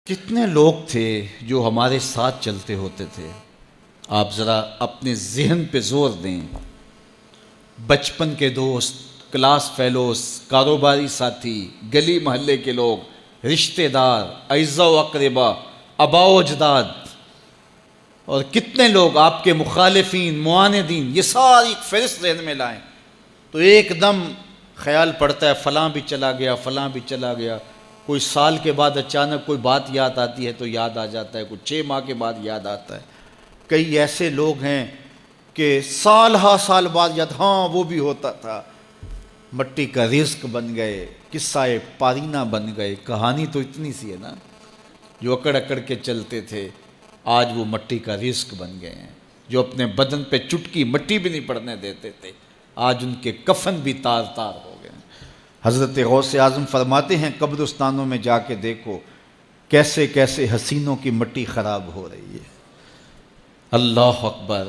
کتنے لوگ تھے جو ہمارے ساتھ چلتے ہوتے تھے؟ آپ ذرا اپنے ذہن پہ زور دیں۔ بچپن کے دوست، کلاس فیلوز، کاروباری ساتھی، گلی محلے کے لوگ، رشتہ دار، اعزاء و اقربا، آباء و اجداد، اور کتنے لوگ آپ کے مخالفین، معاندین، یہ ساری فہرست ذہن میں لائیں تو ایک دم خیال پڑتا ہے فلاں بھی چلا گیا، فلاں بھی چلا گیا۔ کوئی سال کے بعد اچانک کوئی بات یاد آتی ہے تو یاد آ جاتا ہے، کوئی 6 ماہ کے بعد یاد آتا ہے۔ کئی ایسے لوگ ہیں کہ سال ہا سال بعد یاد، ہاں وہ بھی ہوتا تھا۔ مٹی کا رزق بن گئے، قصہ پارینہ بن گئے۔ کہانی تو اتنی سی ہے نا، جو اکڑ اکڑ کے چلتے تھے آج وہ مٹی کا رزق بن گئے ہیں۔ جو اپنے بدن پہ چٹکی مٹی بھی نہیں پڑنے دیتے تھے آج ان کے کفن بھی تار تار ہو گئے ہیں۔ حضرت غوث اعظم فرماتے ہیں قبرستانوں میں جا کے دیکھو کیسے کیسے حسینوں کی مٹی خراب ہو رہی ہے۔ اللہ اکبر،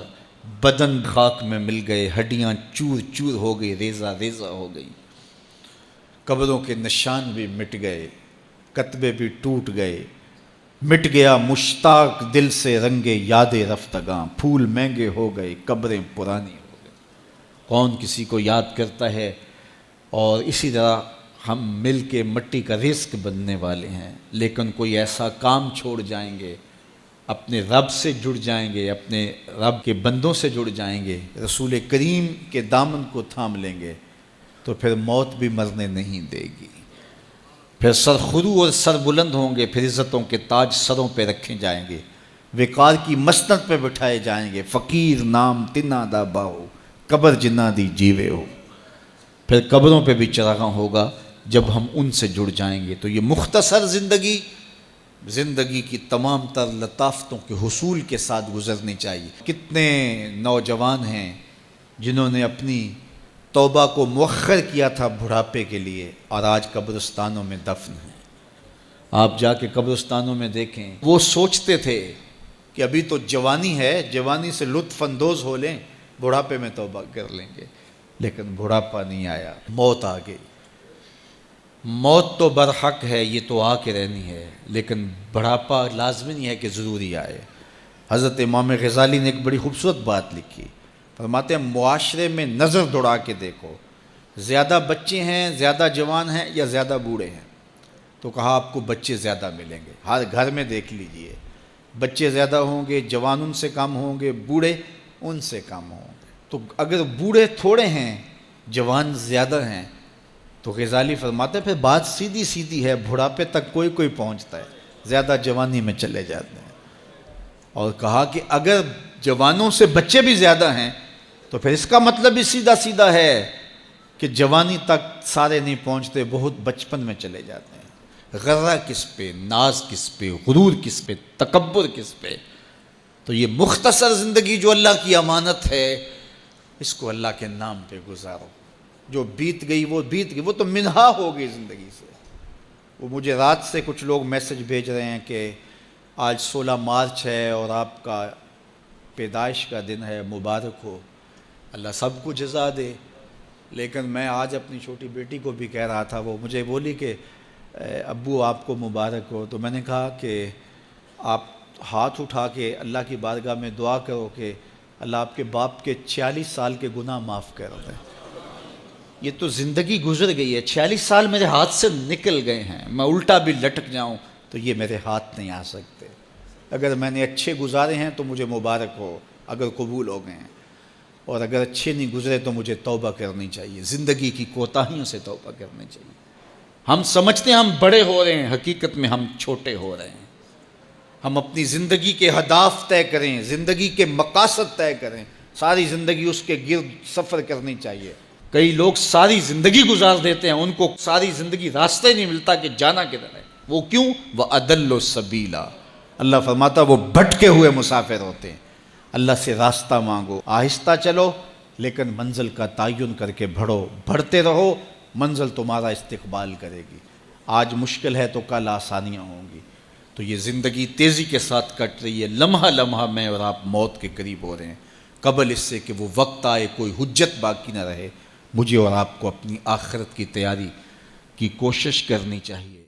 بدن خاک میں مل گئے، ہڈیاں چور چور ہو گئی، ریزہ ریزہ ہو گئی، قبروں کے نشان بھی مٹ گئے، کتبے بھی ٹوٹ گئے، مٹ گیا مشتاق دل سے رنگے یاد رفتگاں، پھول مہنگے ہو گئے، قبریں پرانی ہو گئی۔ کون کسی کو یاد کرتا ہے؟ اور اسی طرح ہم مل کے مٹی کا رزق بننے والے ہیں، لیکن کوئی ایسا کام چھوڑ جائیں گے، اپنے رب سے جڑ جائیں گے، اپنے رب کے بندوں سے جڑ جائیں گے، رسول کریم کے دامن کو تھام لیں گے تو پھر موت بھی مرنے نہیں دے گی۔ پھر سرخرو اور سر بلند ہوں گے، پھر عزتوں کے تاج سروں پہ رکھے جائیں گے، وقار کی مسند پہ بٹھائے جائیں گے۔ فقیر نام تنا دا باہو، قبر جنہ دی جیوے ہو۔ پھر قبروں پہ بھی چراغاں ہوگا جب ہم ان سے جڑ جائیں گے۔ تو یہ مختصر زندگی کی تمام تر لطافتوں کے حصول کے ساتھ گزرنی چاہیے۔ کتنے نوجوان ہیں جنہوں نے اپنی توبہ کو مؤخر کیا تھا بڑھاپے کے لیے، اور آج قبرستانوں میں دفن ہیں۔ آپ جا کے قبرستانوں میں دیکھیں، وہ سوچتے تھے کہ ابھی تو جوانی ہے، جوانی سے لطف اندوز ہو لیں، بڑھاپے میں توبہ کر لیں گے، لیکن بڑھاپا نہیں آیا، موت آ گئی۔ موت تو برحق ہے، یہ تو آ کے رہنی ہے، لیکن بڑھاپا لازمی نہیں ہے کہ ضروری آئے۔ حضرت امام غزالی نے ایک بڑی خوبصورت بات لکھی، فرماتے ہیں معاشرے میں نظر دوڑا کے دیکھو، زیادہ بچے ہیں، زیادہ جوان ہیں یا زیادہ بوڑھے ہیں؟ تو کہا آپ کو بچے زیادہ ملیں گے۔ ہر گھر میں دیکھ لیجئے، بچے زیادہ ہوں گے، جوان ان سے کم ہوں گے، بوڑھے ان سے کم ہوں گے۔ تو اگر بوڑھے تھوڑے ہیں، جوان زیادہ ہیں، تو غزالی فرماتے ہیں پھر بات سیدھی سیدھی ہے، بڑھاپے تک کوئی کوئی پہنچتا ہے، زیادہ جوانی میں چلے جاتے ہیں۔ اور کہا کہ اگر جوانوں سے بچے بھی زیادہ ہیں تو پھر اس کا مطلب بھی سیدھا سیدھا ہے کہ جوانی تک سارے نہیں پہنچتے، بہت بچپن میں چلے جاتے ہیں۔ غرہ کس پہ، ناز کس پہ، غرور کس پہ، تکبر کس پہ؟ تو یہ مختصر زندگی جو اللہ کی امانت ہے، اس کو اللہ کے نام پہ گزارو۔ جو بیت گئی وہ بیت گئی، وہ تو منہا ہو گئی زندگی سے۔ وہ مجھے رات سے کچھ لوگ میسج بھیج رہے ہیں کہ آج 16 مارچ ہے اور آپ کا پیدائش کا دن ہے، مبارک ہو، اللہ سب کو جزا دے۔ لیکن میں آج اپنی چھوٹی بیٹی کو بھی کہہ رہا تھا، وہ مجھے بولی کہ ابو آپ کو مبارک ہو۔ تو میں نے کہا کہ آپ ہاتھ اٹھا کے اللہ کی بارگاہ میں دعا کرو کہ اللہ آپ کے باپ کے 46 سال کے گناہ معاف کر دے۔ یہ تو زندگی گزر گئی ہے، 46 سال میرے ہاتھ سے نکل گئے ہیں، میں الٹا بھی لٹک جاؤں تو یہ میرے ہاتھ نہیں آ سکتے۔ اگر میں نے اچھے گزارے ہیں تو مجھے مبارک ہو، اگر قبول ہو گئے ہیں، اور اگر اچھے نہیں گزرے تو مجھے توبہ کرنی چاہیے، زندگی کی کوتاہیوں سے توبہ کرنی چاہیے۔ ہم سمجھتے ہیں ہم بڑے ہو رہے ہیں، حقیقت میں ہم چھوٹے ہو رہے ہیں۔ ہم اپنی زندگی کے اہداف طے کریں، زندگی کے مقاصد طے کریں، ساری زندگی اس کے گرد سفر کرنی چاہیے۔ کئی لوگ ساری زندگی گزار دیتے ہیں، ان کو ساری زندگی راستہ نہیں ملتا کہ جانا کدھر ہے۔ وہ کیوں؟ وَأَضَلُّ السَّبِيلَ، اللہ فرماتا وہ بھٹکے ہوئے مسافر ہوتے ہیں۔ اللہ سے راستہ مانگو، آہستہ چلو لیکن منزل کا تعین کر کے بڑھو، بڑھتے رہو، منزل تمہارا استقبال کرے گی۔ آج مشکل ہے تو کل آسانیاں ہوں گی۔ تو یہ زندگی تیزی کے ساتھ کٹ رہی ہے، لمحہ لمحہ میں اور آپ موت کے قریب ہو رہے ہیں۔ قبل اس سے کہ وہ وقت آئے کوئی حجت باقی نہ رہے، مجھے اور آپ کو اپنی آخرت کی تیاری کی کوشش کرنی چاہیے۔